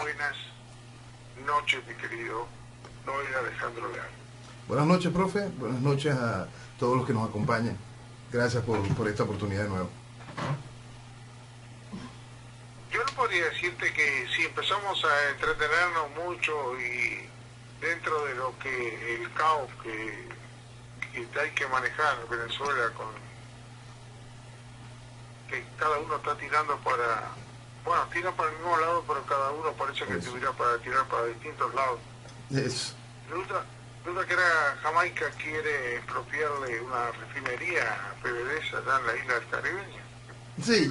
Buenas noches, mi querido Noel Alejandro Leal. Buenas noches, profe. Buenas noches a todos los que nos acompañan. Gracias por esta oportunidad de nuevo. Yo no podría decirte que si empezamos a entretenernos mucho y dentro de lo que el caos que hay que manejar en Venezuela, con que cada uno está tirando para, bueno, tira para el mismo lado, pero cada uno parece que tuviera para tirar para distintos lados. Eso. Resulta que era Jamaica quiere expropiarle una refinería a PDVSA allá en la isla del Caribeño. Sí,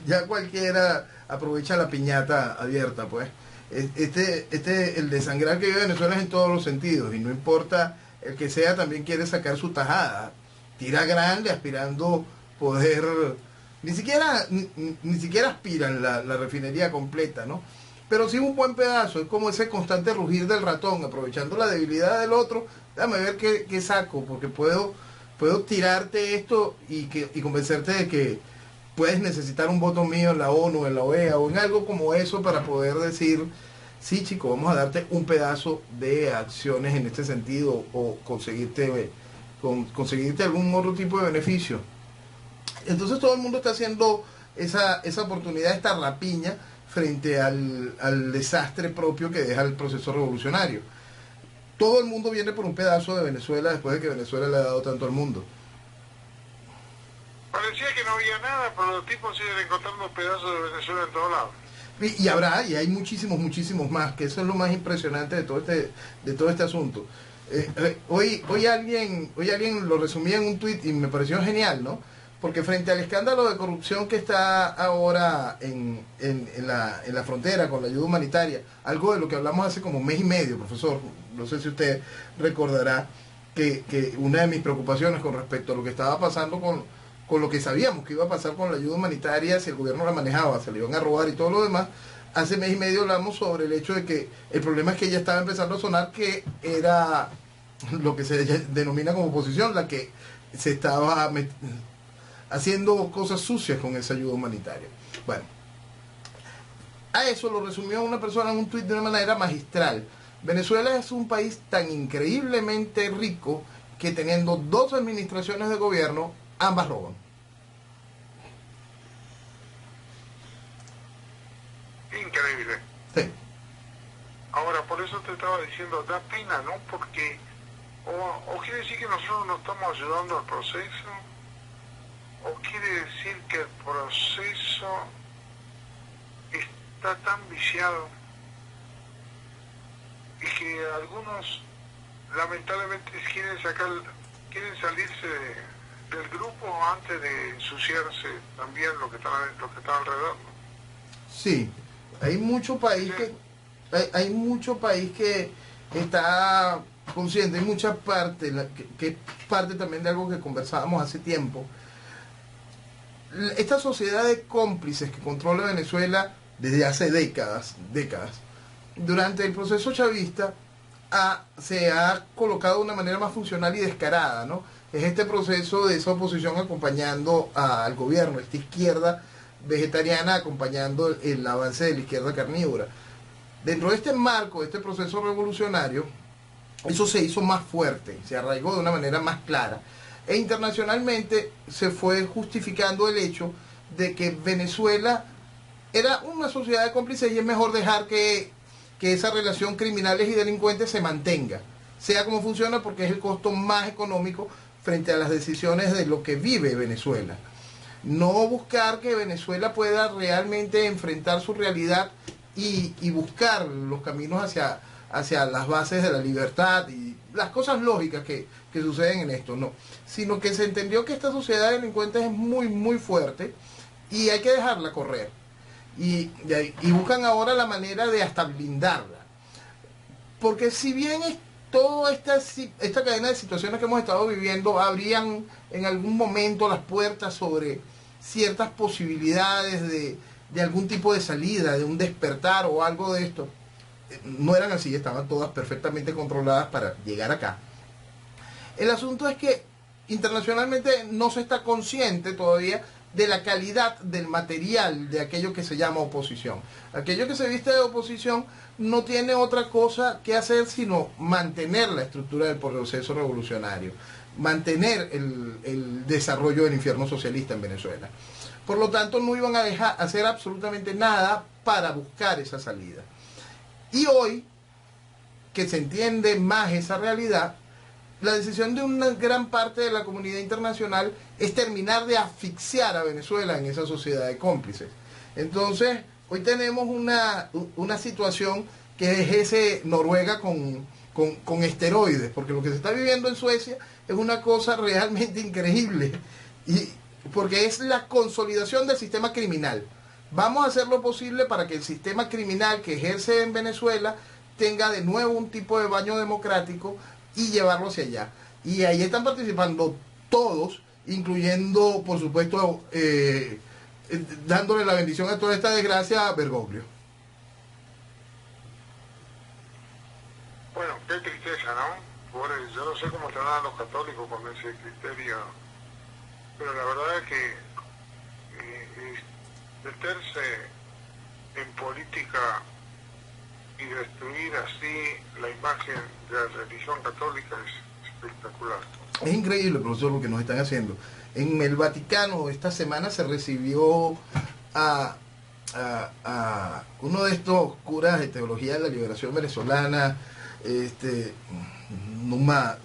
ya cualquiera aprovecha la piñata abierta, pues. El desangrar que vive Venezuela es en todos los sentidos, y no importa el que sea, también quiere sacar su tajada. Tira grande, aspirando poder, ni siquiera aspiran la refinería completa, ¿no? Pero sí un buen pedazo. Es como ese constante rugir del ratón, aprovechando la debilidad del otro. Déjame ver qué saco, porque puedo tirarte esto y convencerte de que puedes necesitar un voto mío en la ONU, en la OEA o en algo como eso, para poder decir, sí, chico, vamos a darte un pedazo de acciones en este sentido, o conseguirte algún otro tipo de beneficio. Entonces todo el mundo está haciendo esa oportunidad, esta rapiña, frente al desastre propio que deja el proceso revolucionario. Todo el mundo viene por un pedazo de Venezuela después de que Venezuela le ha dado tanto al mundo. Parecía que no había nada, pero los tipos siguen encontrando pedazos de Venezuela en todos lados. Y hay muchísimos más, que eso es lo más impresionante de todo este asunto. Hoy alguien lo resumía en un tuit y me pareció genial, ¿no? Porque frente al escándalo de corrupción que está ahora en la frontera con la ayuda humanitaria, algo de lo que hablamos hace como un mes y medio, profesor, no sé si usted recordará que una de mis preocupaciones con respecto a lo que estaba pasando con lo que sabíamos que iba a pasar con la ayuda humanitaria, si el gobierno la manejaba, se le iban a robar y todo lo demás, hace mes y medio hablamos sobre el hecho de que el problema es que ya estaba empezando a sonar que era lo que se denomina como oposición, la que se estaba haciendo cosas sucias con esa ayuda humanitaria. Bueno, a eso lo resumió una persona en un tuit de una manera magistral. Venezuela es un país tan increíblemente rico que teniendo dos administraciones de gobierno, ambas roban. Increíble. Sí. Ahora, por eso te estaba diciendo, da pena, ¿no? Porque o quiere decir que nosotros no estamos ayudando al proceso, o quiere decir que el proceso está tan viciado y que algunos lamentablemente quieren salirse del grupo antes de ensuciarse también lo que están alrededor, ¿no? Sí, hay mucho país que está consciente, hay mucha parte que es parte también de algo que conversábamos hace tiempo. Esta sociedad de cómplices que controla Venezuela desde hace décadas, durante el proceso chavista se ha colocado de una manera más funcional y descarada, ¿no? Es este proceso de esa oposición acompañando al gobierno, esta izquierda vegetariana acompañando el avance de la izquierda carnívora. Dentro de este marco, de este proceso revolucionario, eso se hizo más fuerte, se arraigó de una manera más clara. E internacionalmente se fue justificando el hecho de que Venezuela era una sociedad de cómplices y es mejor dejar que esa relación criminales y delincuentes se mantenga, sea como funciona, porque es el costo más económico frente a las decisiones de lo que vive Venezuela. No buscar que Venezuela pueda realmente enfrentar su realidad y buscar los caminos hacia las bases de la libertad y las cosas lógicas que suceden en esto, no, sino que se entendió que esta sociedad de delincuentes es muy fuerte y hay que dejarla correr, y buscan ahora la manera de hasta blindarla, porque si bien es toda esta cadena de situaciones que hemos estado viviendo abrían en algún momento las puertas sobre ciertas posibilidades de algún tipo de salida, de un despertar o algo de esto, no eran así, estaban todas perfectamente controladas para llegar acá. El asunto es que internacionalmente no se está consciente todavía de la calidad del material de aquello que se llama oposición. Aquello que se viste de oposición no tiene otra cosa que hacer sino mantener la estructura del proceso revolucionario, mantener el desarrollo del infierno socialista en Venezuela. Por lo tanto, no iban a dejar hacer absolutamente nada para buscar esa salida. Y hoy, que se entiende más esa realidad, la decisión de una gran parte de la comunidad internacional es terminar de asfixiar a Venezuela en esa sociedad de cómplices. Entonces, hoy tenemos una situación que es ese Noruega con esteroides, porque lo que se está viviendo en Suecia es una cosa realmente increíble, y porque es la consolidación del sistema criminal. Vamos a hacer lo posible para que el sistema criminal que ejerce en Venezuela tenga de nuevo un tipo de baño democrático y llevarlo hacia allá. Y ahí están participando todos, incluyendo, por supuesto, dándole la bendición a toda esta desgracia a Bergoglio. Bueno, qué tristeza, ¿no? Yo no sé cómo estarán los católicos con ese criterio, pero la verdad es que meterse en política y destruir así la imagen de la religión católica es espectacular. Es increíble, profesor, lo que nos están haciendo. En el Vaticano esta semana se recibió a uno de estos curas de teología de la liberación venezolana,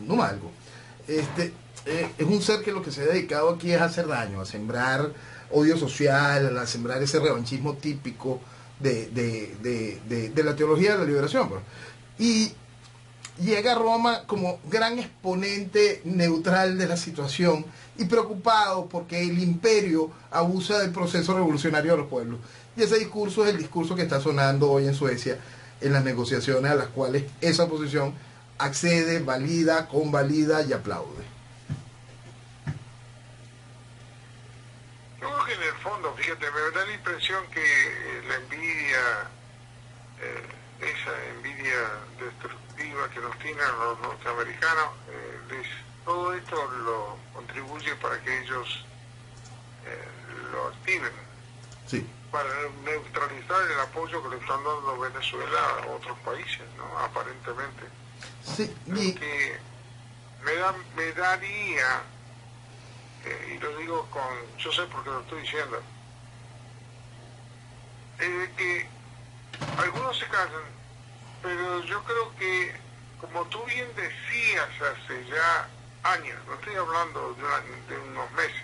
Numalgo. Es un ser que lo que se ha dedicado aquí es a hacer daño, a sembrar odio social, a sembrar ese revanchismo típico de la teología de la liberación, pues. Y llega a Roma como gran exponente neutral de la situación y preocupado porque el imperio abusa del proceso revolucionario de los pueblos. Y ese discurso es el discurso que está sonando hoy en Suecia en las negociaciones a las cuales esa oposición accede, valida, convalida y aplaude. Yo creo que en el fondo, fíjate, me da la impresión que la envidia, esa envidia destructiva que nos tienen los norteamericanos, todo esto lo contribuye para que ellos lo activen. Sí. Para neutralizar el apoyo que le están dando Venezuela a otros países, ¿no? Aparentemente. Sí. Que me daría, y lo digo yo sé por qué lo estoy diciendo, que algunos se casan, pero yo creo que, como tú bien decías hace ya años, no estoy hablando de unos meses,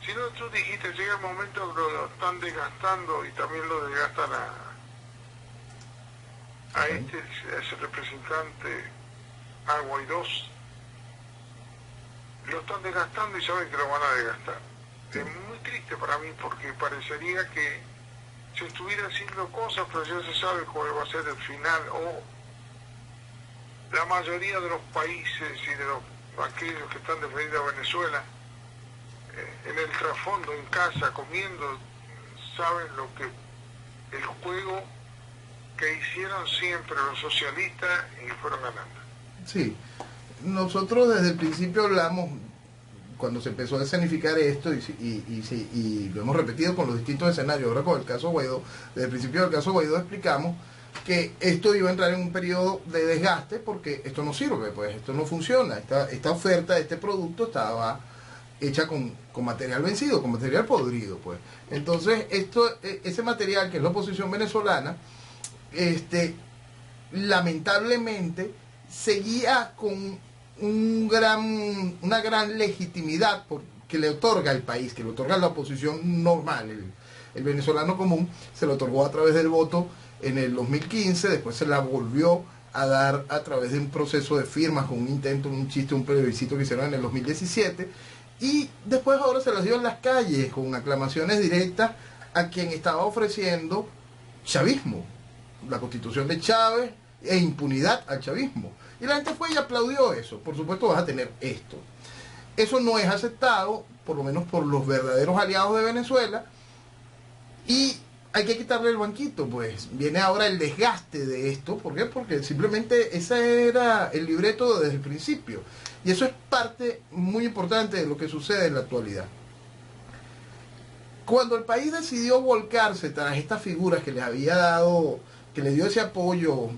sino tú dijiste, llega el momento que lo están desgastando y también lo desgastan a ese representante, a Guaidó. Lo están desgastando y saben que lo van a desgastar. Es muy triste para mí porque parecería que se estuviera haciendo cosas, pero ya se sabe cuál va a ser el final, o la mayoría de los países y de aquellos que están defendiendo a Venezuela, en el trasfondo, en casa, comiendo, saben el juego que hicieron siempre los socialistas y fueron ganando. Sí, nosotros desde el principio hablamos, cuando se empezó a escenificar esto, y lo hemos repetido con los distintos escenarios, ahora con el caso Guaidó, desde el principio del caso Guaidó explicamos que esto iba a entrar en un periodo de desgaste porque esto no sirve, pues esto no funciona, esta oferta de este producto estaba hecha con material vencido, con material podrido, pues. Entonces, ese material que es la oposición venezolana, lamentablemente seguía con una gran legitimidad que le otorga el país, que le otorga la oposición normal, el venezolano común, se lo otorgó a través del voto en el 2015, después se la volvió a dar a través de un proceso de firmas, con un intento, un chiste, un plebiscito que hicieron en el 2017, y después ahora se las dio en las calles con aclamaciones directas a quien estaba ofreciendo chavismo, la constitución de Chávez e impunidad al chavismo. Y la gente fue y aplaudió eso. Por supuesto vas a tener esto. Eso no es aceptado, por lo menos por los verdaderos aliados de Venezuela, y hay que quitarle el banquito, pues. Viene ahora el desgaste de esto. ¿Por qué? Porque simplemente ese era el libreto desde el principio. Y eso es parte muy importante de lo que sucede en la actualidad. Cuando el país decidió volcarse tras estas figuras que les había dado, que le dio ese apoyo,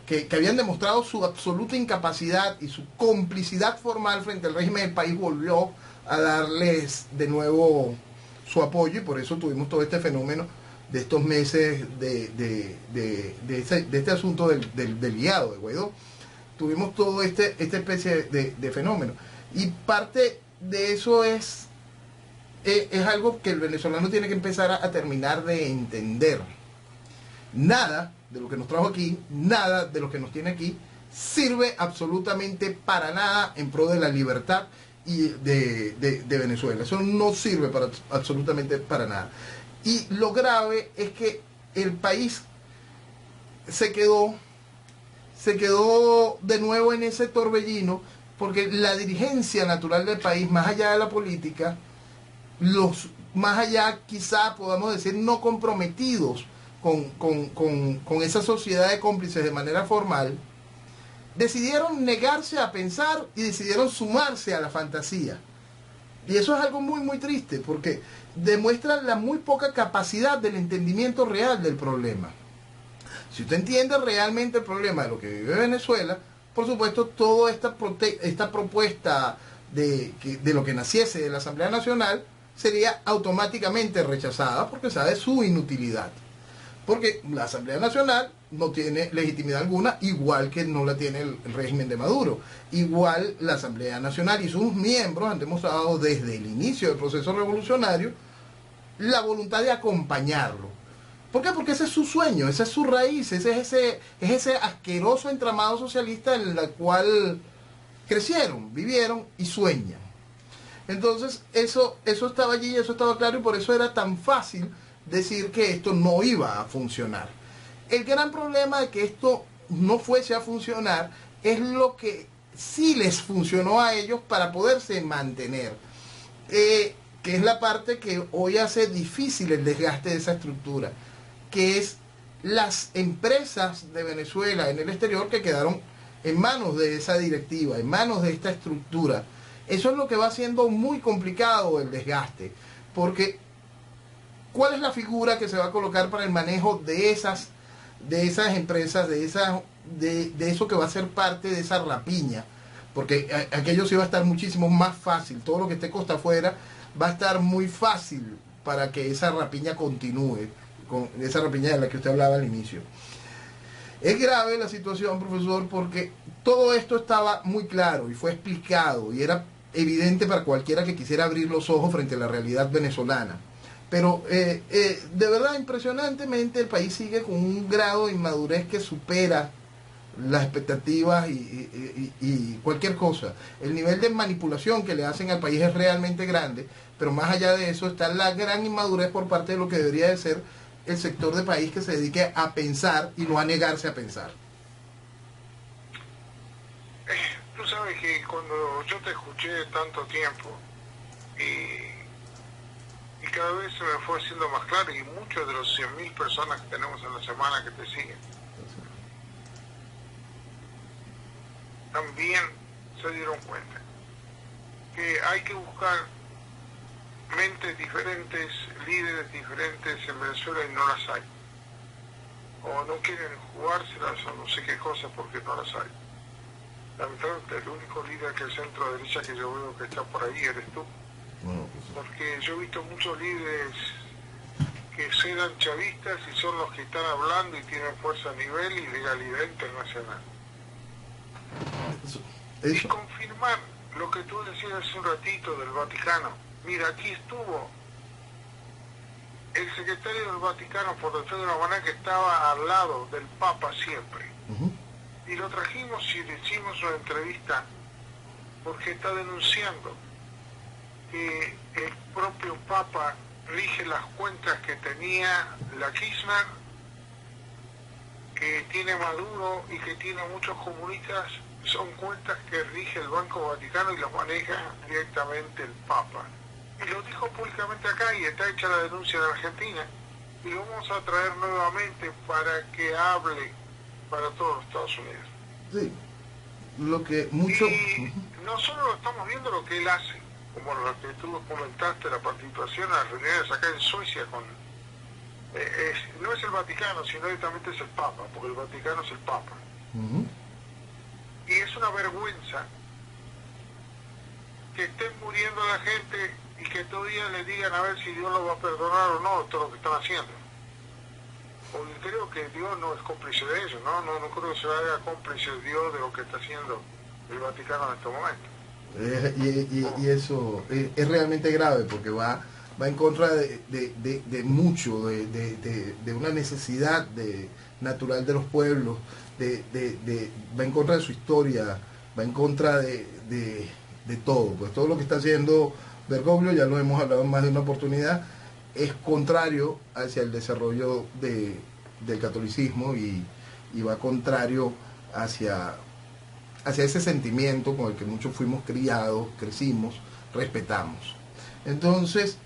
que habían demostrado su absoluta incapacidad y su complicidad formal frente al régimen, el país volvió a darles de nuevo su apoyo, y por eso tuvimos todo este fenómeno de estos meses de este asunto del guiado de Guaidó. Tuvimos todo esta especie de fenómeno, y parte de eso es algo que el venezolano tiene que empezar a terminar de entender. Nada de lo que nos trajo aquí, nada de lo que nos tiene aquí, sirve absolutamente para nada en pro de la libertad y de Venezuela. Eso no sirve absolutamente para nada. Y lo grave es que el país se quedó de nuevo en ese torbellino, porque la dirigencia natural del país, más allá de la política, más allá quizá podamos decir no comprometidos con esa sociedad de cómplices de manera formal, decidieron negarse a pensar y decidieron sumarse a la fantasía. Y eso es algo muy muy triste, porque demuestra la muy poca capacidad del entendimiento real del problema. Si usted entiende realmente el problema de lo que vive Venezuela, por supuesto toda esta propuesta de lo que naciese de la Asamblea Nacional sería automáticamente rechazada, porque sabe su inutilidad. Porque la Asamblea Nacional no tiene legitimidad alguna, igual que no la tiene el régimen de Maduro. Igual la Asamblea Nacional y sus miembros han demostrado desde el inicio del proceso revolucionario la voluntad de acompañarlo. ¿Por qué? Porque ese es su sueño, esa es su raíz, es ese asqueroso entramado socialista en el cual crecieron, vivieron y sueñan. Entonces eso estaba allí, eso estaba claro, y por eso era tan fácil decir que esto no iba a funcionar. El gran problema de que esto no fuese a funcionar es lo que sí les funcionó a ellos para poderse mantener, que es la parte que hoy hace difícil el desgaste de esa estructura, que es las empresas de Venezuela en el exterior que quedaron en manos de esa directiva, en manos de esta estructura. Eso es lo que va haciendo muy complicado el desgaste, porque ¿cuál es la figura que se va a colocar para el manejo de esas empresas, de eso que va a ser parte de esa rapiña? Porque aquello sí va a estar muchísimo más fácil, todo lo que esté costa afuera va a estar muy fácil para que esa rapiña continúe, con esa rapiña de la que usted hablaba al inicio. Es grave la situación, profesor, porque todo esto estaba muy claro y fue explicado y era evidente para cualquiera que quisiera abrir los ojos frente a la realidad venezolana. Pero de verdad, impresionantemente, el país sigue con un grado de inmadurez que supera las expectativas y cualquier cosa. El nivel de manipulación que le hacen al país es realmente grande, pero más allá de eso está la gran inmadurez por parte de lo que debería de ser el sector de país que se dedique a pensar y no a negarse a pensar. Tú sabes que cuando yo te escuché tanto tiempo y cada vez se me fue haciendo más claro, y muchos de los 100.000 personas que tenemos en la semana que te siguen también se dieron cuenta que hay que buscar mentes diferentes, líderes diferentes en Venezuela, y no las hay. O no quieren jugárselas o no sé qué cosa porque no las hay. Lamentablemente el único líder que el centro derecha que yo veo que está por ahí eres tú. Porque yo he visto muchos líderes que serán chavistas y son los que están hablando y tienen fuerza a nivel y legalidad internacional. Y confirmar lo que tú decías hace un ratito del Vaticano. Mira, aquí estuvo el secretario del Vaticano, por decirlo de una manera, que estaba al lado del Papa siempre. Y lo trajimos y le hicimos una entrevista porque está denunciando que el propio Papa rige las cuentas que tenía la Kirchner, que tiene Maduro y que tiene muchos comunistas. Son cuentas que rige el Banco Vaticano y las maneja directamente el Papa. Y lo dijo públicamente acá y está hecha la denuncia de Argentina. Y lo vamos a traer nuevamente para que hable para todos los Estados Unidos. Sí, lo que mucho... Y nosotros estamos viendo lo que él hace. como lo que tú comentaste, la participación en las reuniones acá en Suecia con no es el Vaticano, sino directamente es el Papa, porque el Vaticano es el Papa. Uh-huh. Y es una vergüenza que estén muriendo la gente y que todavía le digan a ver si Dios lo va a perdonar o no todo lo que están haciendo. Porque creo que Dios no es cómplice de eso, no creo que se haga cómplice Dios de lo que está haciendo el Vaticano en estos momentos. Y eso es realmente grave, porque va en contra de mucho, de una necesidad natural de los pueblos, va en contra de su historia, va en contra de todo. Pues todo lo que está haciendo Bergoglio, ya lo hemos hablado en más de una oportunidad, es contrario hacia el desarrollo del catolicismo y va contrario hacia ese sentimiento con el que muchos fuimos criados, crecimos, respetamos. Entonces,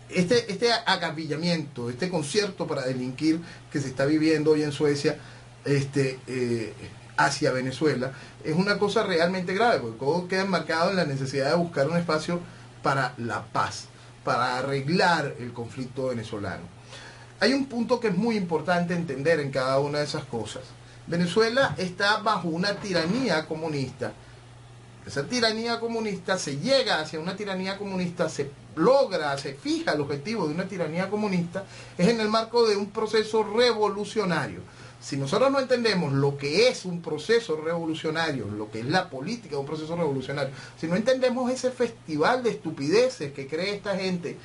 este agavillamiento, este concierto para delinquir que se está viviendo hoy en Suecia, hacia Venezuela, es una cosa realmente grave, porque todo queda enmarcado en la necesidad de buscar un espacio para la paz, para arreglar el conflicto venezolano. Hay un punto que es muy importante entender en cada una de esas cosas. Venezuela está bajo una tiranía comunista. Esa tiranía comunista se llega hacia una tiranía comunista, se fija el objetivo de una tiranía comunista, es en el marco de un proceso revolucionario. Si nosotros no entendemos lo que es un proceso revolucionario, lo que es la política de un proceso revolucionario, si no entendemos ese festival de estupideces que cree esta gente,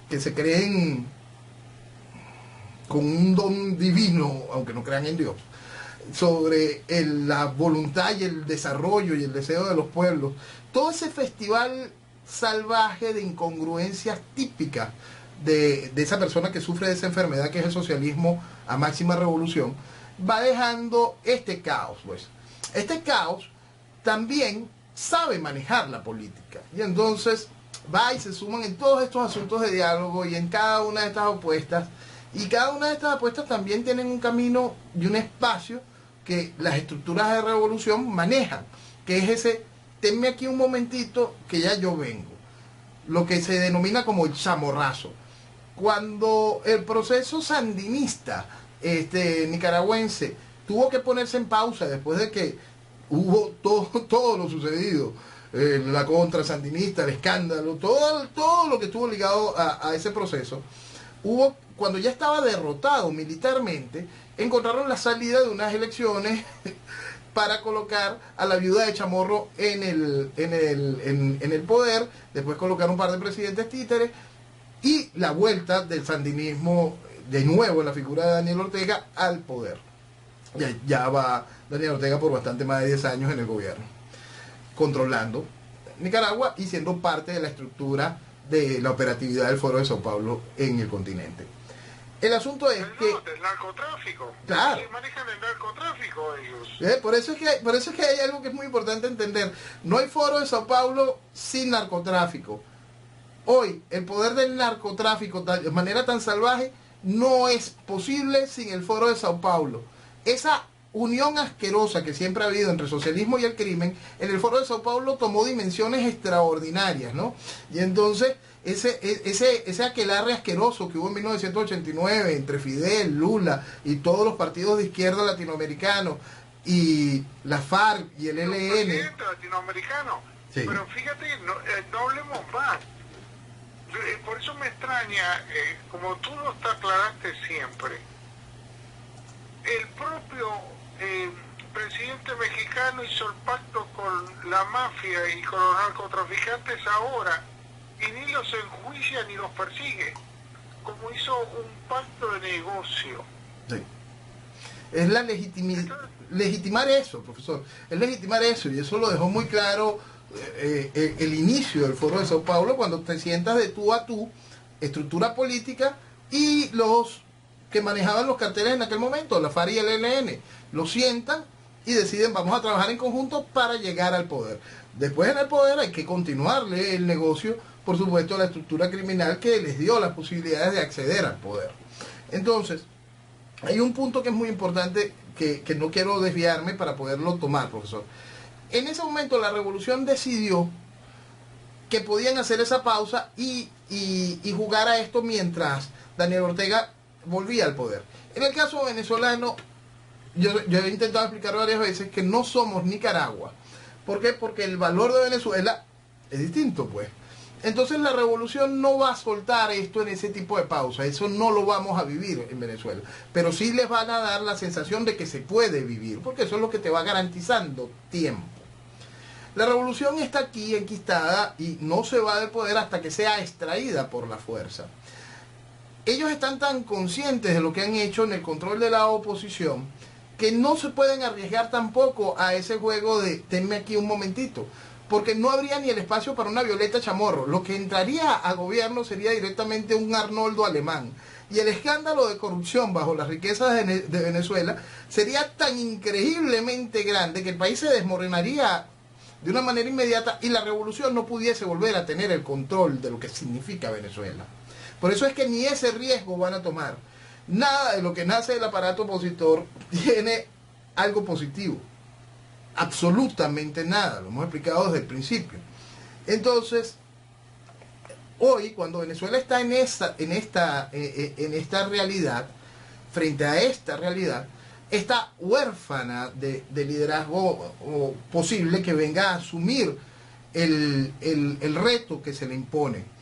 que se creen con un don divino, aunque no crean en Dios, sobre la voluntad y el desarrollo y el deseo de los pueblos, todo ese festival salvaje de incongruencias típicas de esa persona que sufre de esa enfermedad que es el socialismo a máxima revolución, va dejando este caos. Pues este caos también sabe manejar la política, y entonces va y se suman en todos estos asuntos de diálogo y en cada una de estas apuestas, y cada una de estas apuestas también tienen un camino y un espacio que las estructuras de revolución manejan, que es ese, tenme aquí un momentito que ya yo vengo, lo que se denomina como el chamorrazo. Cuando el proceso sandinista nicaragüense tuvo que ponerse en pausa después de que hubo todo lo sucedido, la contra sandinista, el escándalo, todo lo que estuvo ligado a ese proceso, cuando ya estaba derrotado militarmente, encontraron la salida de unas elecciones para colocar a la viuda de Chamorro en el poder, después colocar un par de presidentes títeres y la vuelta del sandinismo de nuevo en la figura de Daniel Ortega al poder. Ya va Daniel Ortega por bastante más de 10 años en el gobierno, controlando Nicaragua y siendo parte de la estructura de la operatividad del Foro de Sao Paulo en el continente. El asunto es que... del narcotráfico. Claro. Se manejan el narcotráfico ellos. Por eso es que hay algo que es muy importante entender. No hay Foro de Sao Paulo sin narcotráfico. Hoy, el poder del narcotráfico de manera tan salvaje no es posible sin el Foro de Sao Paulo. Esa unión asquerosa que siempre ha habido entre socialismo y el crimen, en el Foro de Sao Paulo tomó dimensiones extraordinarias, ¿no? Y entonces, ese aquelarre asqueroso que hubo en 1989 entre Fidel, Lula y todos los partidos de izquierda latinoamericanos y la FARC y el ELN. Latinoamericano. Sí. Pero fíjate, no hablemos más. Por eso me extraña, como tú lo aclaraste siempre, el propio presidente mexicano hizo el pacto con la mafia y con los narcotraficantes ahora, y ni los enjuicia ni los persigue, como hizo un pacto de negocio. Sí. Es la legitimar eso, profesor, es legitimar eso, y eso lo dejó muy claro el inicio del Foro de Sao Paulo, cuando te sientas de tú a tú, estructura política y los que manejaban los carteles en aquel momento, la FARC y el ELN, lo sientan y deciden, vamos a trabajar en conjunto para llegar al poder. Después en el poder hay que continuarle el negocio, por supuesto, a la estructura criminal que les dio las posibilidades de acceder al poder. Entonces, hay un punto que es muy importante que no quiero desviarme para poderlo tomar, profesor. En ese momento la revolución decidió que podían hacer esa pausa y jugar a esto mientras Daniel Ortega volvía al poder. En el caso venezolano, yo he intentado explicar varias veces que no somos Nicaragua. ¿Por qué? Porque el valor de Venezuela es distinto, pues. Entonces la revolución no va a soltar esto en ese tipo de pausa. Eso no lo vamos a vivir en Venezuela. Pero sí les van a dar la sensación de que se puede vivir, porque eso es lo que te va garantizando tiempo. La revolución está aquí enquistada y no se va del poder hasta que sea extraída por la fuerza. Ellos están tan conscientes de lo que han hecho en el control de la oposición que no se pueden arriesgar tampoco a ese juego de tenme aquí un momentito, porque no habría ni el espacio para una Violeta Chamorro. Lo que entraría a gobierno sería directamente un Arnoldo Alemán. Y el escándalo de corrupción bajo las riquezas de Venezuela sería tan increíblemente grande que el país se desmoronaría de una manera inmediata y la revolución no pudiese volver a tener el control de lo que significa Venezuela. Por eso es que ni ese riesgo van a tomar. Nada de lo que nace del aparato opositor tiene algo positivo. Absolutamente nada. Lo hemos explicado desde el principio. Entonces, hoy, cuando Venezuela está en esta realidad, frente a esta realidad, está huérfana de liderazgo posible que venga a asumir el reto que se le impone.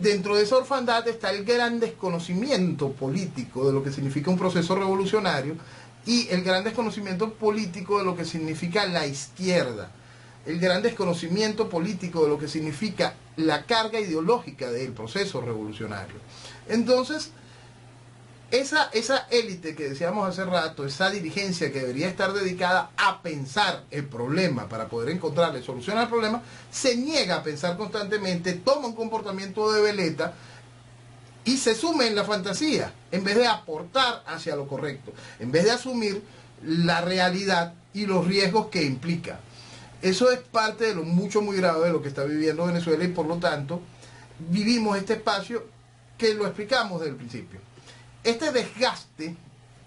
Dentro de esa orfandad está el gran desconocimiento político de lo que significa un proceso revolucionario y el gran desconocimiento político de lo que significa la izquierda, el gran desconocimiento político de lo que significa la carga ideológica del proceso revolucionario. Entonces, esa élite que decíamos hace rato, esa dirigencia que debería estar dedicada a pensar el problema para poder encontrarle solución al problema, se niega a pensar constantemente, toma un comportamiento de veleta y se sume en la fantasía, en vez de aportar hacia lo correcto, en vez de asumir la realidad y los riesgos que implica. Eso es parte de lo muy grave de lo que está viviendo Venezuela y por lo tanto vivimos este espacio que lo explicamos desde el principio. Este desgaste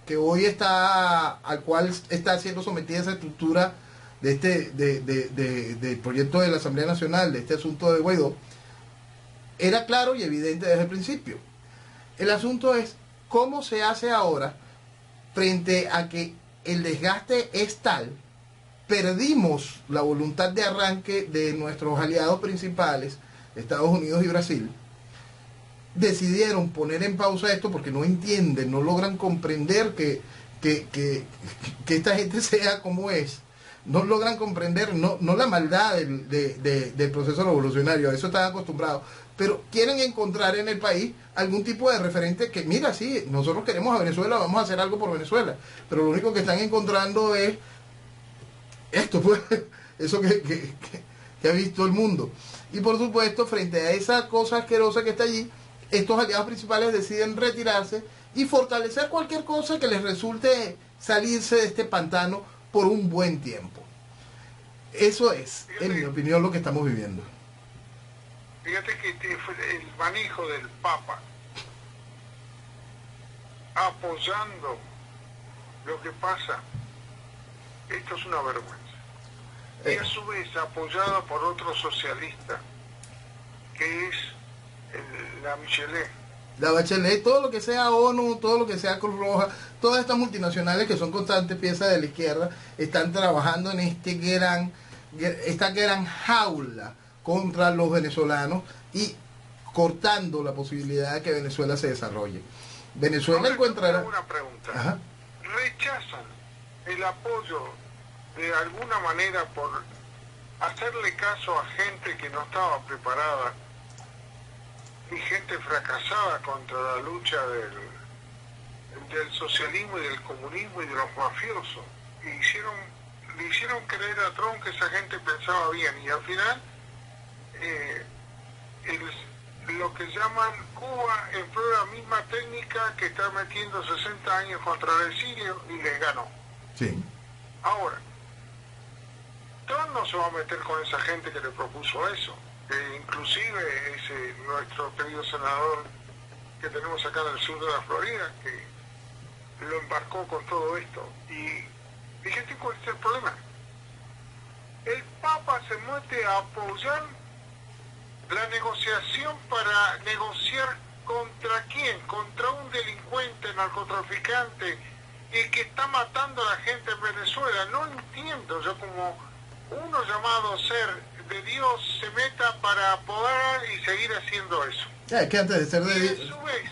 que hoy al cual está siendo sometida esa estructura del proyecto de la Asamblea Nacional, de este asunto de Guaidó, era claro y evidente desde el principio. El asunto es cómo se hace ahora frente a que el desgaste es tal, perdimos la voluntad de arranque de nuestros aliados principales, Estados Unidos y Brasil. Decidieron poner en pausa esto porque no entienden, no logran comprender que esta gente sea como es, no logran comprender no la maldad del proceso revolucionario, a eso están acostumbrados, pero quieren encontrar en el país algún tipo de referente que, mira, sí, nosotros queremos a Venezuela, vamos a hacer algo por Venezuela, pero lo único que están encontrando es esto, pues, eso que ha visto el mundo. Y por supuesto, frente a esa cosa asquerosa que está allí, estos aliados principales deciden retirarse y fortalecer cualquier cosa que les resulte salirse de este pantano por un buen tiempo. Eso es, en mi opinión, lo que estamos viviendo. Fíjate que el manejo del Papa apoyando lo que pasa, esto es una vergüenza. Y a su vez apoyado por otro socialista, que es la Michelet. La Bachelet, todo lo que sea ONU, todo lo que sea Cruz Roja, todas estas multinacionales que son constantes piezas de la izquierda, están trabajando en esta gran jaula contra los venezolanos y cortando la posibilidad de que Venezuela se desarrolle. Venezuela encontrará... Una pregunta. Ajá. ¿Rechazan el apoyo de alguna manera por hacerle caso a gente que no estaba preparada y gente fracasada contra la lucha del socialismo y del comunismo y de los mafiosos? Y le hicieron creer a Trump que esa gente pensaba bien y al final lo que llaman Cuba empleó la misma técnica que está metiendo 60 años contra el exilio y les ganó. Sí. Ahora, Trump no se va a meter con esa gente que le propuso eso. Inclusive ese nuestro querido senador que tenemos acá en el sur de la Florida, que lo embarcó con todo esto. Y fíjate cuál es el problema. El Papa se mete a apoyar la negociación para negociar contra quién, contra un delincuente, narcotraficante, y que está matando a la gente en Venezuela. No entiendo yo como uno llamado ser de Dios se meta para poder y seguir haciendo eso. Es que antes de ser de Y Dios... a su vez,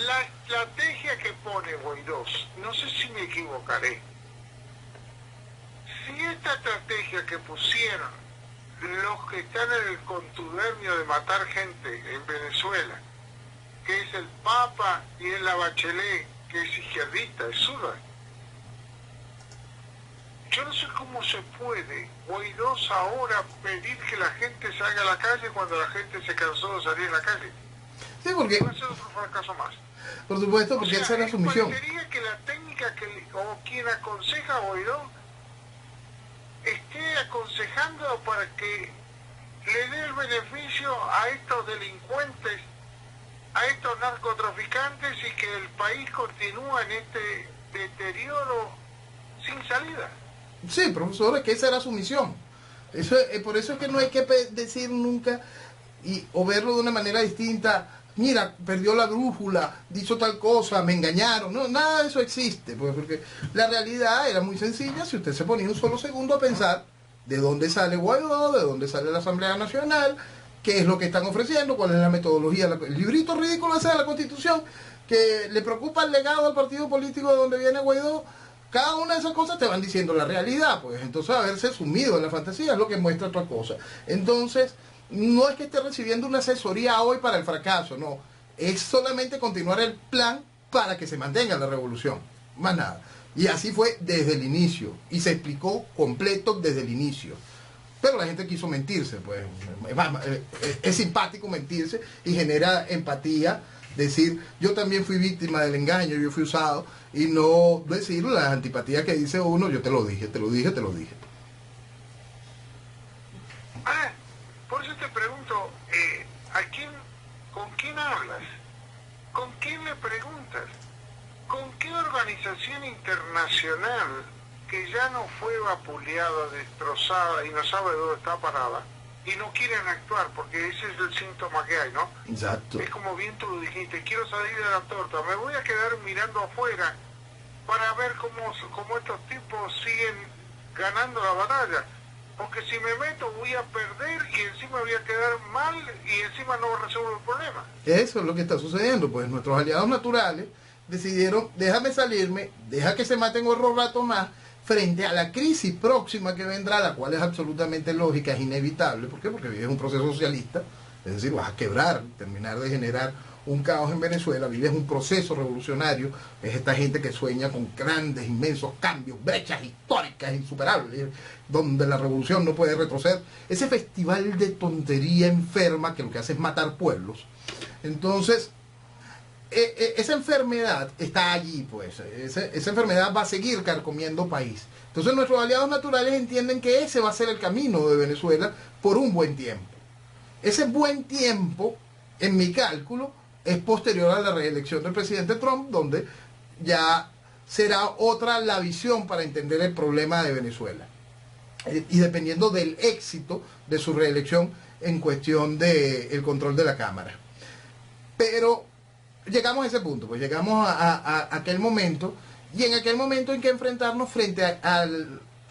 la estrategia que pone Guaidó, no sé si me equivocaré, si esta estrategia que pusieron los que están en el contubernio de matar gente en Venezuela, que es el Papa y es la Bachelet, que es izquierdista, es zurda. Yo no sé cómo se puede Guaidó ahora pedir que la gente salga a la calle cuando la gente se cansó de salir a la calle. Sí, porque... Va a ser otro fracaso más. Por supuesto, porque O sea, esa era su misión. parecería que la técnica o quien aconseja a Guaidó esté aconsejando para que le dé el beneficio a estos delincuentes, a estos narcotraficantes, y que el país continúa en este deterioro sin salida. Sí, profesor, es que esa era su misión. Eso, por eso es que no hay que decir nunca o verlo de una manera distinta. Mira, perdió la brújula, dicho tal cosa, me engañaron. No, nada de eso existe, pues, porque la realidad era muy sencilla. Si usted se ponía un solo segundo a pensar de dónde sale Guaidó, de dónde sale la Asamblea Nacional, qué es lo que están ofreciendo, cuál es la metodología, el librito ridículo ese de la Constitución, que le preocupa el legado al partido político de donde viene Guaidó. Cada una de esas cosas te van diciendo la realidad, pues. Entonces, haberse sumido en la fantasía es lo que muestra otra cosa. Entonces, no es que esté recibiendo una asesoría hoy para el fracaso, no. Es solamente continuar el plan para que se mantenga la revolución. Más nada. Y así fue desde el inicio. Y se explicó completo desde el inicio. Pero la gente quiso mentirse, pues. Es simpático mentirse y genera empatía. Decir, yo también fui víctima del engaño, yo fui usado, y no decir las antipatías que dice uno, yo te lo dije, te lo dije, te lo dije. Ah, por eso te pregunto, ¿con quién hablas? ¿Con quién le preguntas? ¿Con qué organización internacional que ya no fue vapuleada, destrozada y no sabe dónde está parada, y no quieren actuar, porque ese es el síntoma que hay, ¿no? Exacto. Es como bien tú lo dijiste, quiero salir de la torta, me voy a quedar mirando afuera para ver cómo estos tipos siguen ganando la batalla, porque si me meto voy a perder y encima voy a quedar mal y encima no resuelvo el problema. Eso es lo que está sucediendo, pues nuestros aliados naturales decidieron, déjame salirme, deja que se maten otro rato más, frente a la crisis próxima que vendrá, la cual es absolutamente lógica, es inevitable. ¿Por qué? Porque vives un proceso socialista, es decir, vas a quebrar, terminar de generar un caos en Venezuela, vives un proceso revolucionario, es esta gente que sueña con grandes, inmensos cambios, brechas históricas insuperables, donde la revolución no puede retroceder, ese festival de tontería enferma que lo que hace es matar pueblos. Entonces, esa enfermedad está allí, pues. Esa enfermedad va a seguir carcomiendo país. Entonces nuestros aliados naturales entienden que ese va a ser el camino de Venezuela por un buen tiempo. Ese buen tiempo, en mi cálculo, es posterior a la reelección del presidente Trump, donde ya será otra la visión para entender el problema de Venezuela. Y dependiendo del éxito de su reelección en cuestión del control de la Cámara. Pero llegamos a ese punto, pues llegamos a aquel momento, y en aquel momento hay que enfrentarnos frente a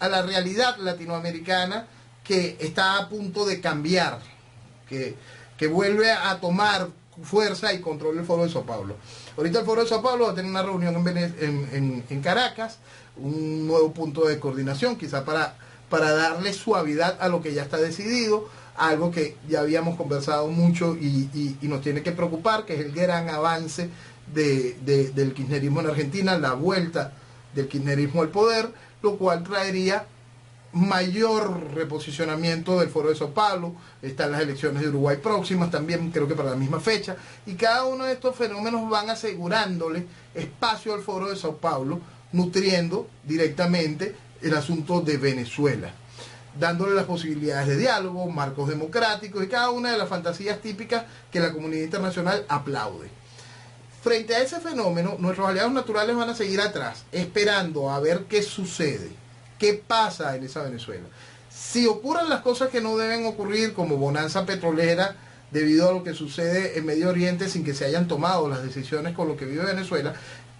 la realidad latinoamericana que está a punto de cambiar, que vuelve a tomar fuerza y control el Foro de Sao Paulo. Ahorita el Foro de Sao Paulo va a tener una reunión en Caracas, un nuevo punto de coordinación, quizá para darle suavidad a lo que ya está decidido, algo que ya habíamos conversado mucho y nos tiene que preocupar, que es el gran avance del kirchnerismo en Argentina, la vuelta del kirchnerismo al poder, lo cual traería mayor reposicionamiento del Foro de Sao Paulo. Están las elecciones de Uruguay próximas, también creo que para la misma fecha, y cada uno de estos fenómenos van asegurándole espacio al Foro de Sao Paulo, nutriendo directamente el asunto de Venezuela, dándole las posibilidades de diálogo, marcos democráticos y cada una de las fantasías típicas que la comunidad internacional aplaude. Frente a ese fenómeno, nuestros aliados naturales van a seguir atrás, esperando a ver qué sucede, qué pasa en esa Venezuela. Si ocurren las cosas que no deben ocurrir, como bonanza petrolera, debido a lo que sucede en Medio Oriente sin que se hayan tomado las decisiones con lo que vive Venezuela,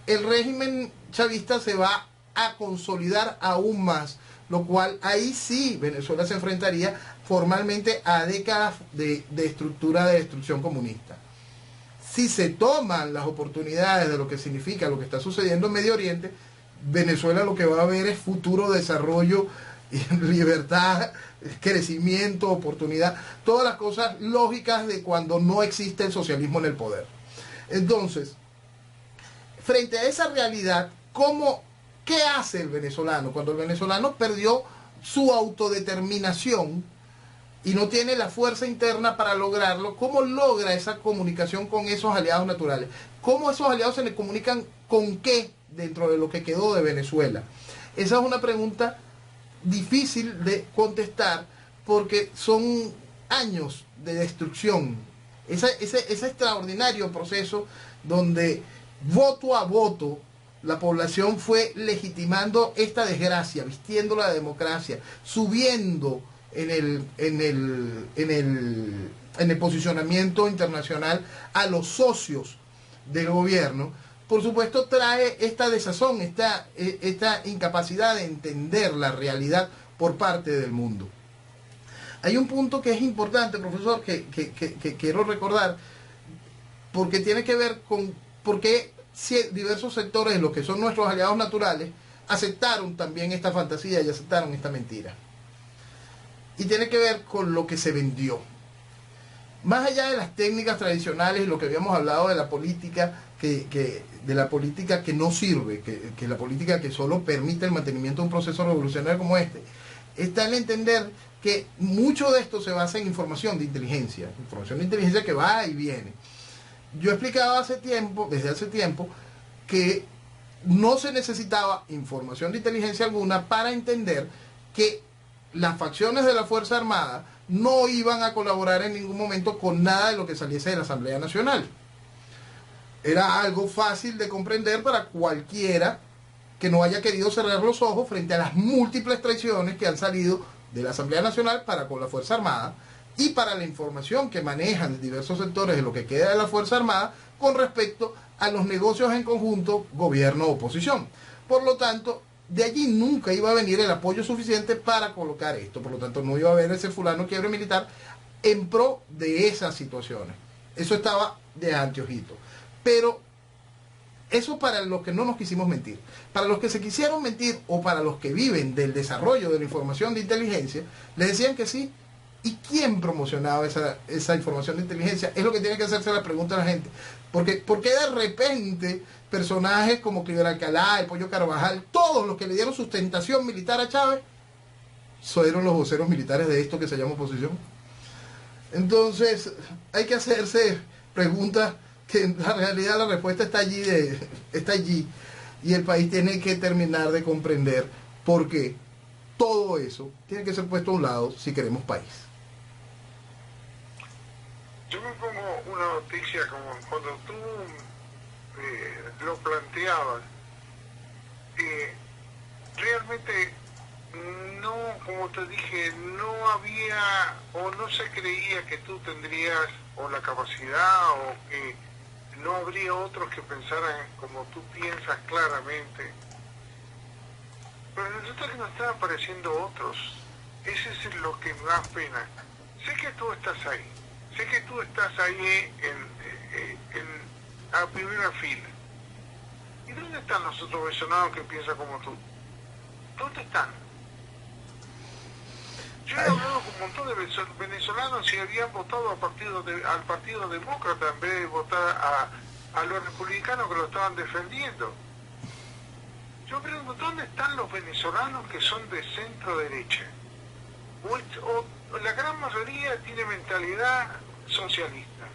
el régimen chavista se va a consolidar aún más, lo cual ahí sí Venezuela se enfrentaría formalmente a décadas de estructura de destrucción comunista. Si se toman las oportunidades de lo que significa lo que está sucediendo en Medio Oriente, Venezuela lo que va a ver es futuro, desarrollo, libertad, crecimiento, oportunidad, todas las cosas lógicas de cuando no existe el socialismo en el poder. Entonces, frente a esa realidad, ¿qué hace el venezolano? Cuando el venezolano perdió su autodeterminación y no tiene la fuerza interna para lograrlo, ¿cómo logra esa comunicación con esos aliados naturales? ¿Cómo esos aliados se le comunican con qué dentro de lo que quedó de Venezuela? Esa es una pregunta difícil de contestar porque son años de destrucción. Ese extraordinario proceso donde voto a voto la población fue legitimando esta desgracia, vistiendo la democracia, subiendo en el posicionamiento internacional a los socios del gobierno. Por supuesto trae esta desazón, esta incapacidad de entender la realidad por parte del mundo. Hay un punto que es importante, profesor, que quiero recordar, porque tiene que ver con por qué diversos sectores de los que son nuestros aliados naturales aceptaron también esta fantasía y aceptaron esta mentira. Y tiene que ver con lo que se vendió. Más allá de las técnicas tradicionales, lo que habíamos hablado de la política de la política que no sirve, que la política que solo permite el mantenimiento de un proceso revolucionario como este, está en entender que mucho de esto se basa en información de inteligencia que va y viene. Yo explicaba desde hace tiempo, que no se necesitaba información de inteligencia alguna para entender que las facciones de la Fuerza Armada no iban a colaborar en ningún momento con nada de lo que saliese de la Asamblea Nacional. Era algo fácil de comprender para cualquiera que no haya querido cerrar los ojos frente a las múltiples traiciones que han salido de la Asamblea Nacional para con la Fuerza Armada y para la información que manejan diversos sectores de lo que queda de la Fuerza Armada con respecto a los negocios en conjunto gobierno-oposición. Por lo tanto, de allí nunca iba a venir el apoyo suficiente para colocar esto. Por lo tanto, no iba a haber ese fulano quiebre militar en pro de esas situaciones. Eso estaba de anteojito. Pero eso para los que no nos quisimos mentir. Para los que se quisieron mentir o para los que viven del desarrollo de la información de inteligencia, les decían que sí. ¿Y quién promocionaba esa información de inteligencia? Es lo que tiene que hacerse la pregunta a la gente. ¿Por qué de repente personajes como Cliver Alcalá, el Pollo Carvajal, todos los que le dieron sustentación militar a Chávez, fueron los voceros militares de esto que se llama oposición? Entonces, hay que hacerse preguntas que en la realidad la respuesta está allí, y el país tiene que terminar de comprender por qué todo eso tiene que ser puesto a un lado si queremos país. Yo me pongo una noticia como cuando tú lo planteabas, realmente no, como te dije, no había o no se creía que tú tendrías o la capacidad o que no habría otros que pensaran como tú piensas claramente. Pero resulta que nos están apareciendo otros. Ese es lo que me da pena. Sé que tú estás ahí. Sé que tú estás ahí a primera fila. ¿Y dónde están los otros venezolanos que piensan como tú? ¿Dónde están? Yo he hablado con un montón de venezolanos y habían votado al Partido Demócrata en vez de votar a los republicanos que lo estaban defendiendo. Yo pregunto, ¿dónde están los venezolanos que son de centro derecha? O la gran mayoría tiene mentalidad socialista.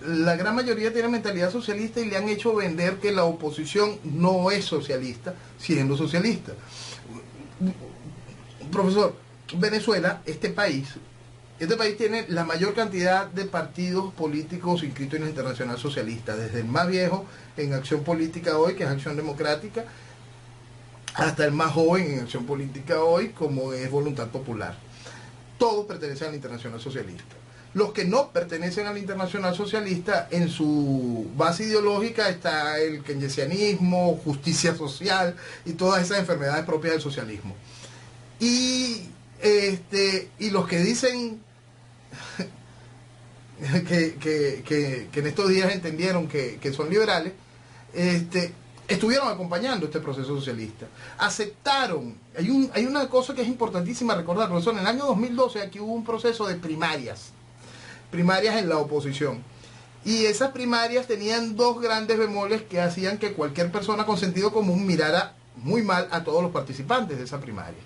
La gran mayoría tiene mentalidad socialista y le han hecho vender que la oposición no es socialista, siendo socialista. Profesor, Venezuela, este país tiene la mayor cantidad de partidos políticos inscritos en la Internacional Socialista, desde el más viejo en Acción Política Hoy, que es Acción Democrática, hasta el más joven en acción política hoy, como es Voluntad Popular. Todos pertenecen a la Internacional Socialista. Los que no pertenecen a la Internacional Socialista, en su base ideológica está el keynesianismo, justicia social y todas esas enfermedades propias del socialismo. Y los que dicen que en estos días entendieron que son liberales, estuvieron acompañando este proceso socialista, aceptaron. Hay una cosa que es importantísima recordar, profesor. En el año 2012 aquí hubo un proceso de primarias en la oposición, y esas primarias tenían dos grandes bemoles que hacían que cualquier persona con sentido común mirara muy mal a todos los participantes de esa primaria.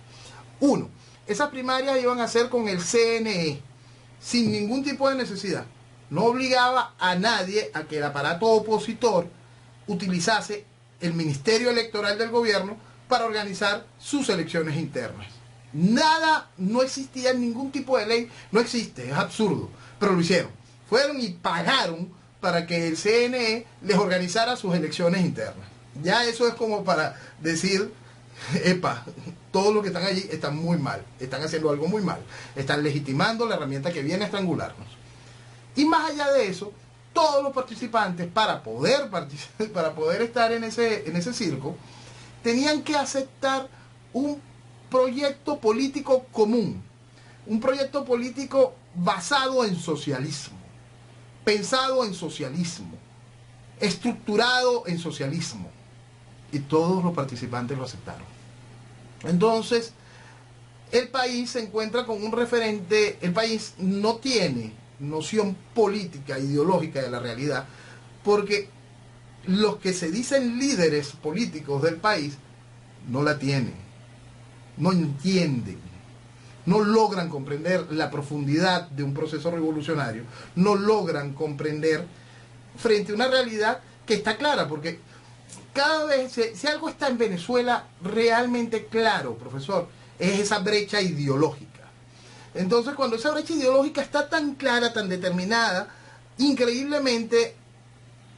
Uno, esas primarias iban a ser con el CNE, sin ningún tipo de necesidad. No obligaba a nadie a que el aparato opositor utilizase el Ministerio Electoral del gobierno para organizar sus elecciones internas. Nada, no existía ningún tipo de ley, no existe, es absurdo, pero lo hicieron. Fueron y pagaron para que el CNE les organizara sus elecciones internas. Ya eso es como para decir, epa, todos los que están allí están muy mal, están haciendo algo muy mal, están legitimando la herramienta que viene a estrangularnos. Y más allá de eso, todos los participantes, para poder estar en ese circo, tenían que aceptar un proyecto político común, un proyecto político basado en socialismo, pensado en socialismo, estructurado en socialismo, y todos los participantes lo aceptaron. Entonces, el país se encuentra con un referente. El país no tiene noción política, ideológica de la realidad, porque los que se dicen líderes políticos del país no la tienen, no entienden, no logran comprender la profundidad de un proceso revolucionario, no logran comprender frente a una realidad que está clara, porque cada vez, si algo está en Venezuela realmente claro, profesor, es esa brecha ideológica. Entonces, cuando esa brecha ideológica está tan clara, tan determinada, increíblemente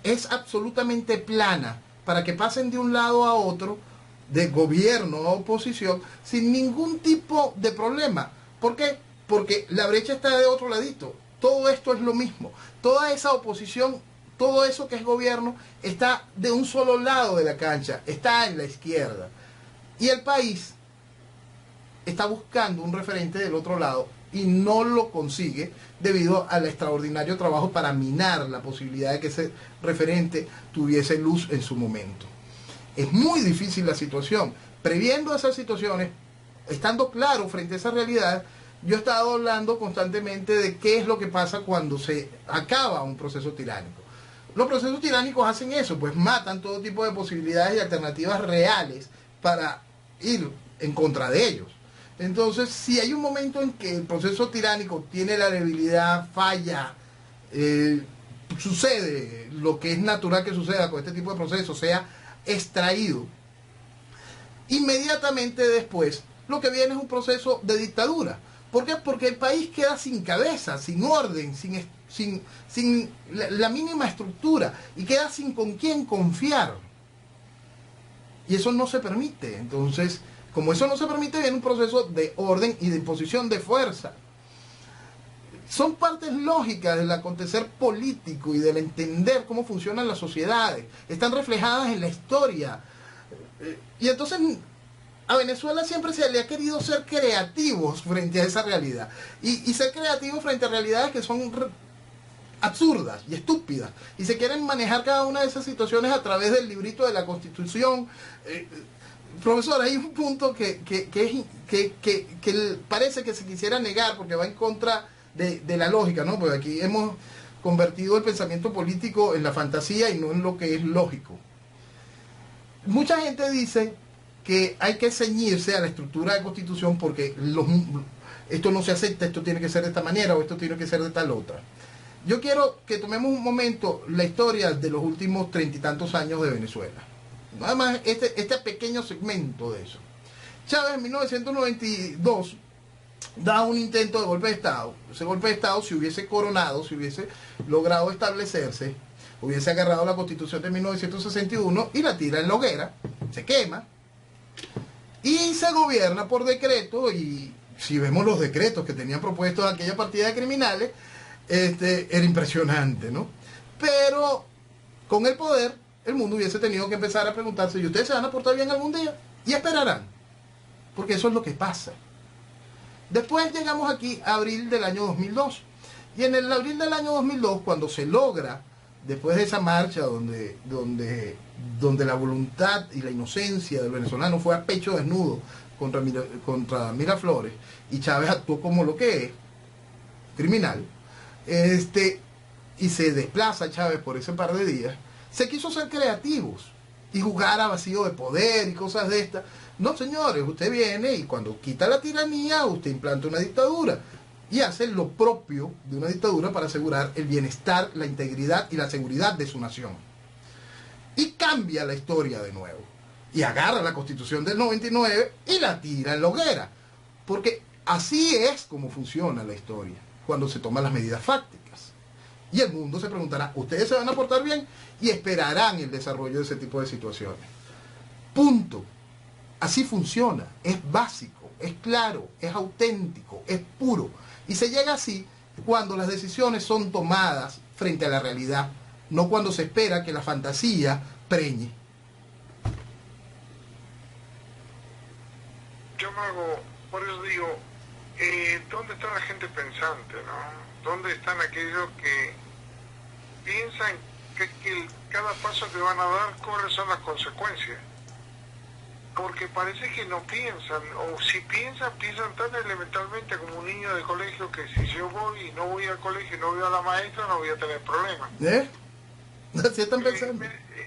es absolutamente plana para que pasen de un lado a otro, de gobierno a oposición, sin ningún tipo de problema. ¿Por qué? Porque la brecha está de otro ladito. Todo esto es lo mismo. Toda esa oposición, todo eso que es gobierno, está de un solo lado de la cancha, está en la izquierda. Y el país está buscando un referente del otro lado y no lo consigue debido al extraordinario trabajo para minar la posibilidad de que ese referente tuviese luz en su momento. Es muy difícil la situación. Previendo esas situaciones, estando claro frente a esa realidad, yo he estado hablando constantemente de qué es lo que pasa cuando se acaba un proceso tiránico. Los procesos tiránicos hacen eso, pues matan todo tipo de posibilidades y alternativas reales para ir en contra de ellos. Entonces, si hay un momento en que el proceso tiránico tiene la debilidad, falla, sucede lo que es natural que suceda con este tipo de procesos, sea extraído, inmediatamente después lo que viene es un proceso de dictadura. ¿Por qué? Porque el país queda sin cabeza, sin orden, sin la mínima estructura, y queda sin con quién confiar. Y eso no se permite. Entonces, como eso no se permite, viene un proceso de orden y de imposición de fuerza. Son partes lógicas del acontecer político y del entender cómo funcionan las sociedades. Están reflejadas en la historia. Y entonces a Venezuela siempre se le ha querido ser creativos frente a esa realidad. Y ser creativos frente a realidades que son absurdas y estúpidas. Y se quieren manejar cada una de esas situaciones a través del librito de la Constitución. Profesor, hay un punto que parece que se quisiera negar porque va en contra de la lógica, ¿no? Porque aquí hemos convertido el pensamiento político en la fantasía y no en lo que es lógico. Mucha gente dice que hay que ceñirse a la estructura de Constitución porque esto no se acepta, esto tiene que ser de esta manera o esto tiene que ser de tal otra. Yo quiero que tomemos un momento la historia de los últimos 30 y tantos años de Venezuela. Nada más este pequeño segmento de eso. Chávez en 1992 da un intento de golpe de Estado. Ese golpe de Estado, si hubiese coronado, si hubiese logrado establecerse, hubiese agarrado la Constitución de 1961 y la tira en la hoguera, se quema. Y se gobierna por decreto, y si vemos los decretos que tenían propuestos aquella partida de criminales, era impresionante, ¿no? Pero con el poder, el mundo hubiese tenido que empezar a preguntarse, ¿y ustedes se van a portar bien algún día? Y esperarán, porque eso es lo que pasa. Después llegamos aquí a abril del año 2002. Y en el abril del año 2002, cuando se logra, después de esa marcha donde la voluntad y la inocencia del venezolano fue a pecho desnudo contra Miraflores, y Chávez actuó como lo que es, criminal, y se desplaza Chávez por ese par de días, se quiso ser creativos y jugar a vacío de poder y cosas de estas. No, señores, usted viene y cuando quita la tiranía, usted implanta una dictadura y hace lo propio de una dictadura para asegurar el bienestar, la integridad y la seguridad de su nación. Y cambia la historia de nuevo. Y agarra la Constitución del 99 y la tira en la hoguera. Porque así es como funciona la historia, cuando se toman las medidas fácticas. Y el mundo se preguntará, ¿ustedes se van a portar bien? Y esperarán el desarrollo de ese tipo de situaciones. Punto. Así funciona. Es básico, es claro, es auténtico, es puro. Y se llega así cuando las decisiones son tomadas frente a la realidad, no cuando se espera que la fantasía preñe. Yo me hago, por eso digo, ¿dónde está la gente pensante, no? ¿Dónde están aquellos que piensan que cada paso que van a dar, cuáles son las consecuencias? Porque parece que no piensan, o si piensan, piensan tan elementalmente como un niño de colegio, que si yo voy y no voy al colegio y no voy a la maestra, no voy a tener problemas. Así están pensando.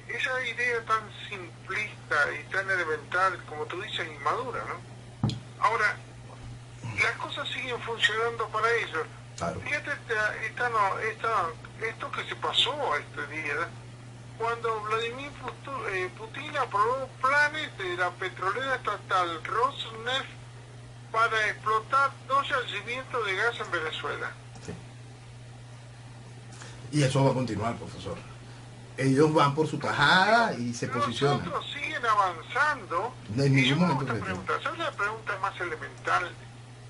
Esa idea tan simplista y tan elemental, como tú dices, inmadura, ¿no? Ahora, las cosas siguen funcionando para ellos. Claro. Fíjate esto que se pasó este día, cuando Vladimir Putin aprobó planes de la petrolera estatal Rosneft para explotar 2 yacimientos de gas en Venezuela. Sí. Y eso va a continuar, profesor. Ellos van por su tajada y se posicionan. Los otros siguen avanzando. No hay ningún momento que pregunta, ¿sabes la pregunta más elemental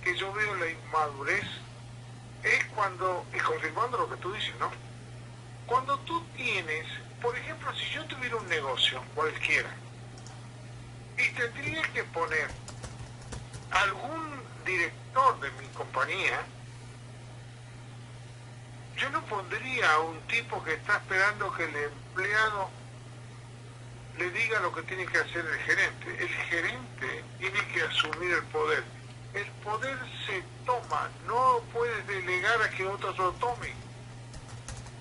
que yo veo en la inmadurez? Es cuando, y confirmando lo que tú dices, ¿no? Cuando tú tienes, por ejemplo, si yo tuviera un negocio, cualquiera, y tendría que poner algún director de mi compañía, yo no pondría a un tipo que está esperando que el empleado le diga lo que tiene que hacer el gerente. El gerente tiene que asumir el poder. El poder se toma, no puedes delegar a que otros lo tomen.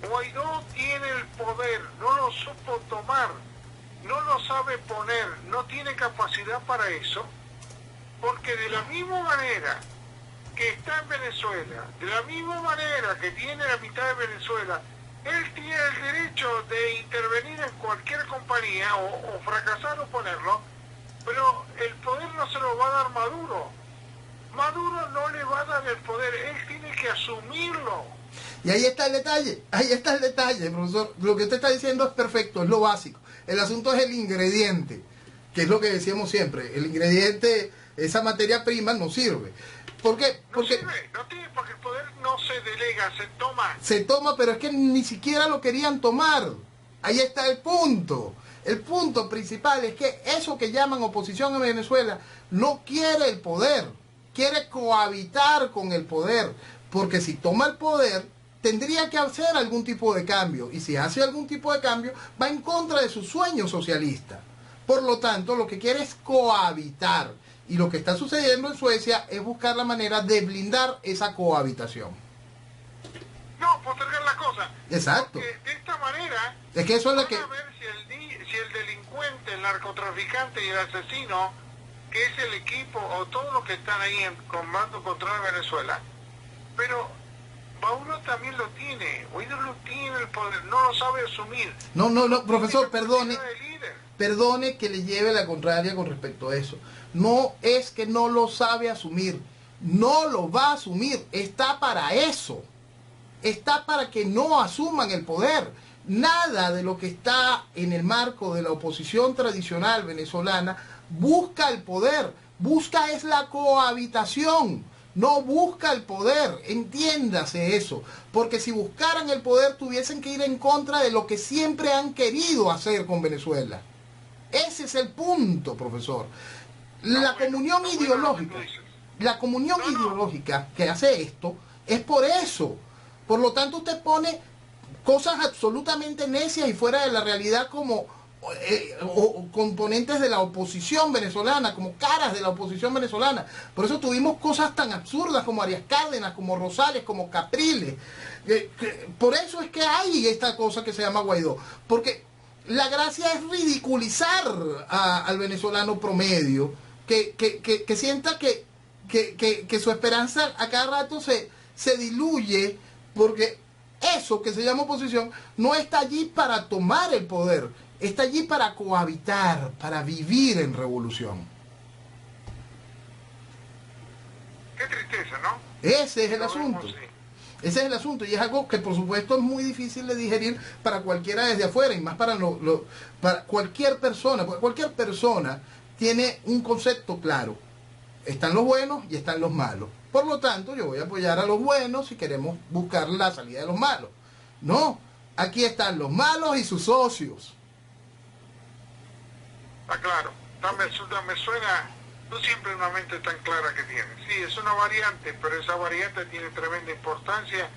Guaidó tiene el poder, no lo supo tomar, no lo sabe poner, no tiene capacidad para eso, porque de la misma manera que está en Venezuela, de la misma manera que tiene la mitad de Venezuela, él tiene el derecho de intervenir en cualquier compañía o fracasar o ponerlo, pero el poder no se lo va a dar Maduro. Maduro no le va a dar el poder, él tiene que asumirlo. Y ahí está el detalle, profesor. Lo que usted está diciendo es perfecto, es lo básico. El asunto es el ingrediente, que es lo que decíamos siempre. El ingrediente, esa materia prima no sirve. ¿Por qué? Porque porque el poder no se delega, se toma. Se toma, pero es que ni siquiera lo querían tomar. Ahí está el punto. El punto principal es que eso que llaman oposición en Venezuela no quiere el poder, quiere cohabitar con el poder, porque si toma el poder tendría que hacer algún tipo de cambio, y si hace algún tipo de cambio va en contra de su sueño socialista. Por lo tanto, lo que quiere es cohabitar, y lo que está sucediendo en Suecia es buscar la manera de blindar esa cohabitación. No, postergar la cosa. Exacto. Porque de esta manera es que eso es lo que... a ver si el delincuente, el narcotraficante y el asesino, que es el equipo o todos los que están ahí en combate contra Venezuela, pero Maduro también lo tiene, Guaidó lo tiene el poder, no lo sabe asumir. No, profesor, perdone que le lleve la contraria con respecto a eso. No es que no lo sabe asumir, no lo va a asumir, está para eso. Está para que no asuman el poder. Nada de lo que está en el marco de la oposición tradicional venezolana busca el poder, busca es la cohabitación, no busca el poder, entiéndase eso, porque si buscaran el poder tuviesen que ir en contra de lo que siempre han querido hacer con Venezuela. Ese es el punto, profesor. La comunión ideológica, la comunión ideológica que hace esto es por eso. Por lo tanto, usted pone cosas absolutamente necias y fuera de la realidad como o componentes de la oposición venezolana, como caras de la oposición venezolana. Por eso tuvimos cosas tan absurdas como Arias Cárdenas, como Rosales, como Capriles. Por eso es que hay esta cosa que se llama Guaidó. Porque la gracia es ridiculizar al venezolano promedio, que sienta que su esperanza a cada rato se diluye, porque eso que se llama oposición no está allí para tomar el poder, está allí para cohabitar, para vivir en revolución. Qué tristeza, ¿no? Ese es el asunto. Ese es el asunto, y es algo que por supuesto es muy difícil de digerir para cualquiera desde afuera, y más para cualquier persona, porque cualquier persona tiene un concepto claro. Están los buenos y están los malos. Por lo tanto, yo voy a apoyar a los buenos si queremos buscar la salida de los malos. No, aquí están los malos y sus socios. Está claro. Me suena, tú siempre una mente tan clara que tienes. Sí, es una variante, pero esa variante tiene tremenda importancia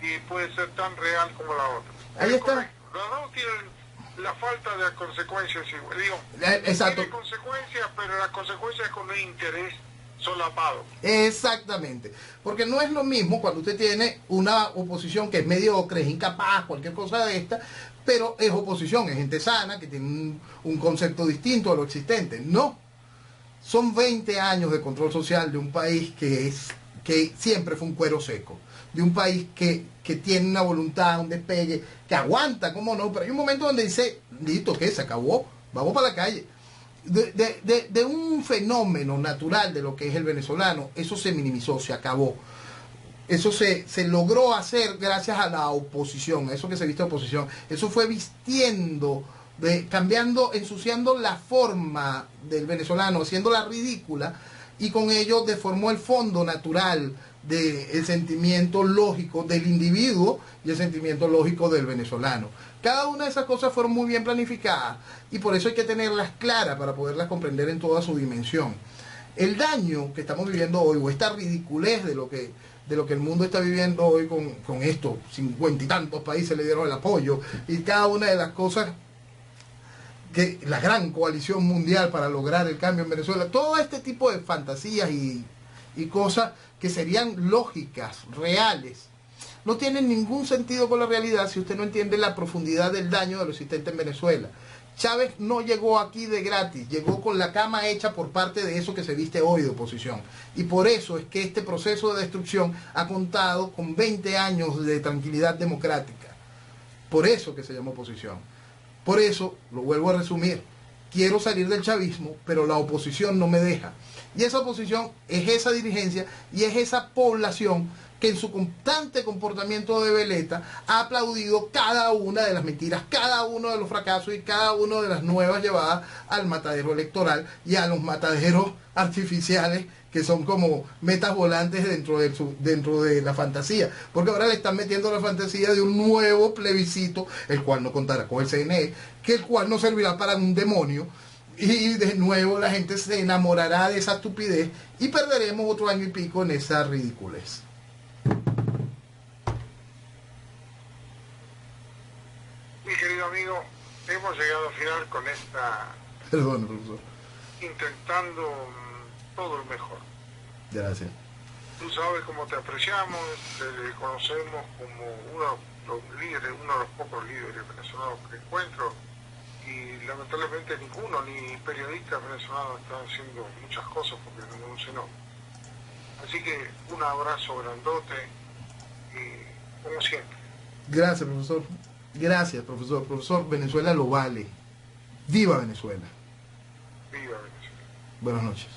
y puede ser tan real como la otra. Ahí está. Correcto. Los dos tienen la falta de consecuencias, digo, exacto. Tiene consecuencias, pero las consecuencias con un interés solapado. Exactamente, porque no es lo mismo cuando usted tiene una oposición que es mediocre, es incapaz, cualquier cosa de esta, pero es oposición, es gente sana, que tiene un concepto distinto a lo existente. No, son 20 años de control social de un país que siempre fue un cuero seco, de un país que tiene una voluntad, un despegue, que aguanta, cómo no, pero hay un momento donde dice, listo, ¿qué? Se acabó, vamos para la calle. De un fenómeno natural de lo que es el venezolano, eso se minimizó, se acabó. Eso se logró hacer gracias a la oposición, eso que se viste oposición. Eso fue vistiendo, cambiando, ensuciando la forma del venezolano, haciéndola ridícula, y con ello deformó el fondo natural del sentimiento lógico del individuo y el sentimiento lógico del venezolano. Cada una de esas cosas fueron muy bien planificadas y por eso hay que tenerlas claras para poderlas comprender en toda su dimensión. El daño que estamos viviendo hoy, o esta ridiculez de lo que el mundo está viviendo hoy con esto, 50 y tantos países le dieron el apoyo, y cada una de las cosas que la gran coalición mundial para lograr el cambio en Venezuela, todo este tipo de fantasías y cosas que serían lógicas, reales, no tienen ningún sentido con la realidad si usted no entiende la profundidad del daño de lo existente en Venezuela. Chávez no llegó aquí de gratis, llegó con la cama hecha por parte de eso que se viste hoy de oposición. Y por eso es que este proceso de destrucción ha contado con 20 años de tranquilidad democrática. Por eso que se llama oposición. Por eso, lo vuelvo a resumir, quiero salir del chavismo, pero la oposición no me deja. Y esa oposición es esa dirigencia y es esa población que en su constante comportamiento de veleta ha aplaudido cada una de las mentiras, cada uno de los fracasos y cada una de las nuevas llevadas al matadero electoral y a los mataderos artificiales que son como metas volantes dentro de la fantasía. Porque ahora le están metiendo la fantasía de un nuevo plebiscito, el cual no contará con el CNE, que el cual no servirá para un demonio. Y de nuevo la gente se enamorará de esa estupidez y perderemos otro año y pico en esa ridiculez. Mi querido amigo, hemos llegado al final con esta... Perdón, profesor. Intentando todo lo mejor. Gracias. Tú sabes cómo te apreciamos, te conocemos como uno de los líderes, uno de los pocos líderes venezolanos que encuentro, y lamentablemente ninguno, ni periodistas venezolanos están haciendo muchas cosas porque no funcionó. Así que un abrazo grandote y como siempre. Gracias, profesor. Gracias, profesor. Profesor, Venezuela lo vale. ¡Viva Venezuela! Viva Venezuela. Buenas noches.